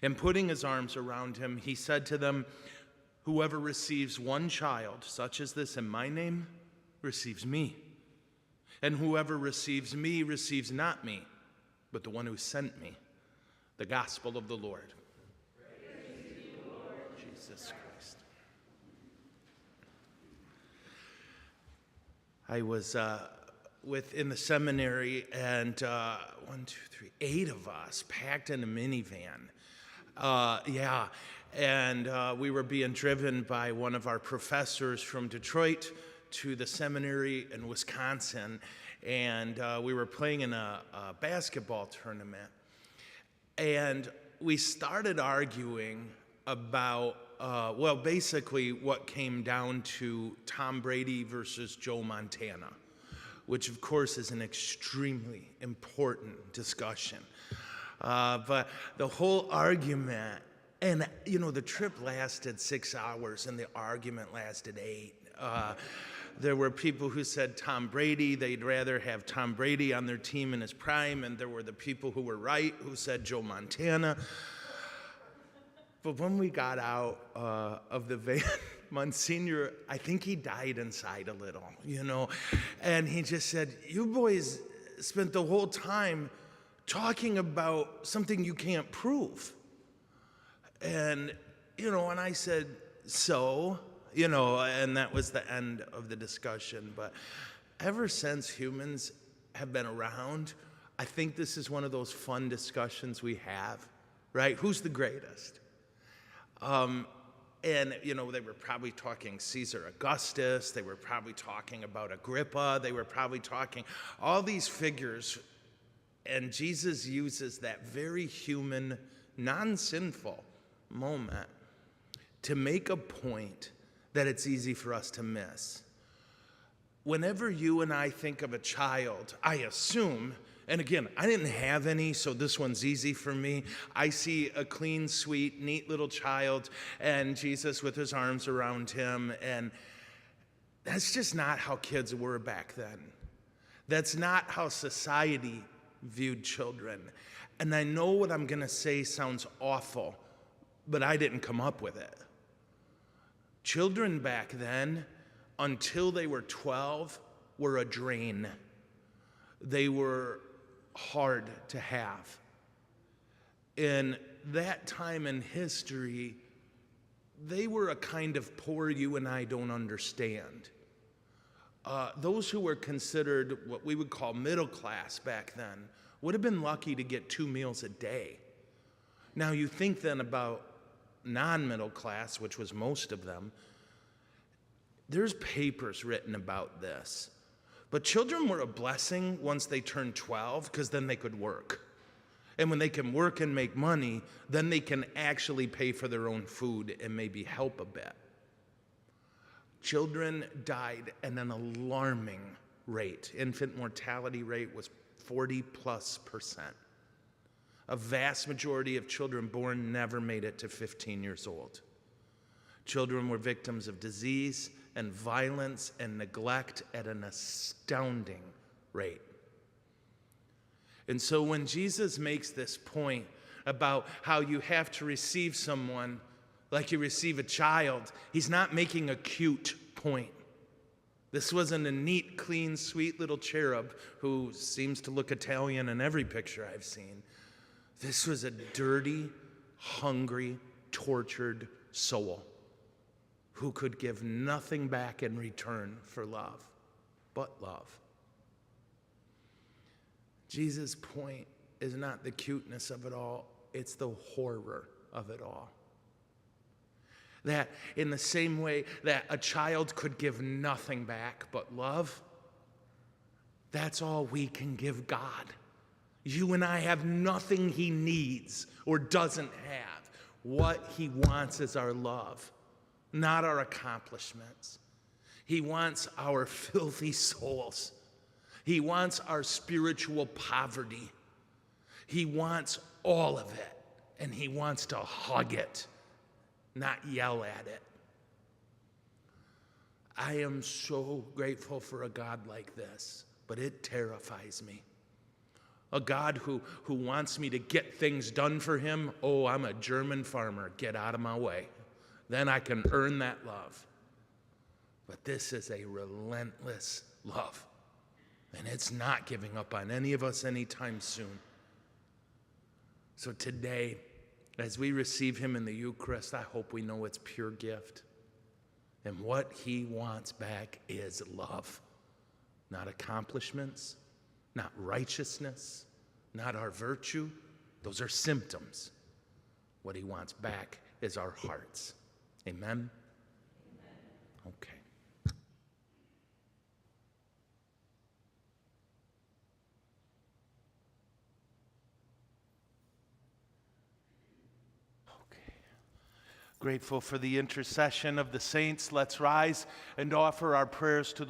And putting his arms around him, he said to them, "Whoever receives one child such as this in my name receives me. And whoever receives me receives not me, but the one who sent me." The gospel of the Lord. Praise to you, Lord Jesus Christ. I was in the seminary, and 8 of us packed in a minivan. And we were being driven by one of our professors from Detroit to the seminary in Wisconsin, and we were playing in a basketball tournament. And we started arguing about, basically what came down to Tom Brady versus Joe Montana, which of course is an extremely important discussion. But the whole argument, and the trip lasted 6 hours and the argument lasted 8. There were people who said Tom Brady, they'd rather have Tom Brady on their team in his prime, and there were the people who were right, who said Joe Montana. But when we got out of the van, Monsignor, I think he died inside a little, and he just said, "You boys spent the whole time talking about something you can't prove." And, and I said, "So?" And that was the end of the discussion. But ever since humans have been around, I think this is one of those fun discussions we have, right? Who's the greatest? And, they were probably talking Caesar Augustus. They were probably talking about Agrippa. They were probably talking all these figures. And Jesus uses that very human, non-sinful moment to make a point that it's easy for us to miss. Whenever you and I think of a child, I assume, and again, I didn't have any, so this one's easy for me. I see a clean, sweet, neat little child, and Jesus with his arms around him, and that's just not how kids were back then. That's not how society viewed children. And I know what I'm going to say sounds awful, but I didn't come up with it. Children back then, until they were 12, were a drain. They were hard to have. In that time in history, they were a kind of poor you and I don't understand. Those who were considered what we would call middle class back then would have been lucky to get 2 meals a day. Now you think then about non-middle class, which was most of them. There's papers written about this. But children were a blessing once they turned 12, because then they could work. And when they can work and make money, then they can actually pay for their own food and maybe help a bit. Children died at an alarming rate. Infant mortality rate was 40+%. A vast majority of children born never made it to 15 years old. Children were victims of disease and violence and neglect at an astounding rate. And so when Jesus makes this point about how you have to receive someone like you receive a child, he's not making a cute point. This wasn't a neat, clean, sweet little cherub who seems to look Italian in every picture I've seen. This was a dirty, hungry, tortured soul who could give nothing back in return for love but love. Jesus' point is not the cuteness of it all, it's the horror of it all. That in the same way that a child could give nothing back but love, that's all we can give God. You and I have nothing he needs or doesn't have. What he wants is our love, not our accomplishments. He wants our filthy souls. He wants our spiritual poverty. He wants all of it, and he wants to hug it, not yell at it. I am so grateful for a God like this, but it terrifies me. A God who wants me to get things done for him. Oh, I'm a German farmer. Get out of my way. Then I can earn that love. But this is a relentless love. And it's not giving up on any of us anytime soon. So today, as we receive him in the Eucharist, I hope we know it's pure gift. And what he wants back is love. Not accomplishments, not righteousness, not our virtue. Those are symptoms. What he wants back is our hearts. Amen? Okay. Grateful for the intercession of the saints. Let's rise and offer our prayers to the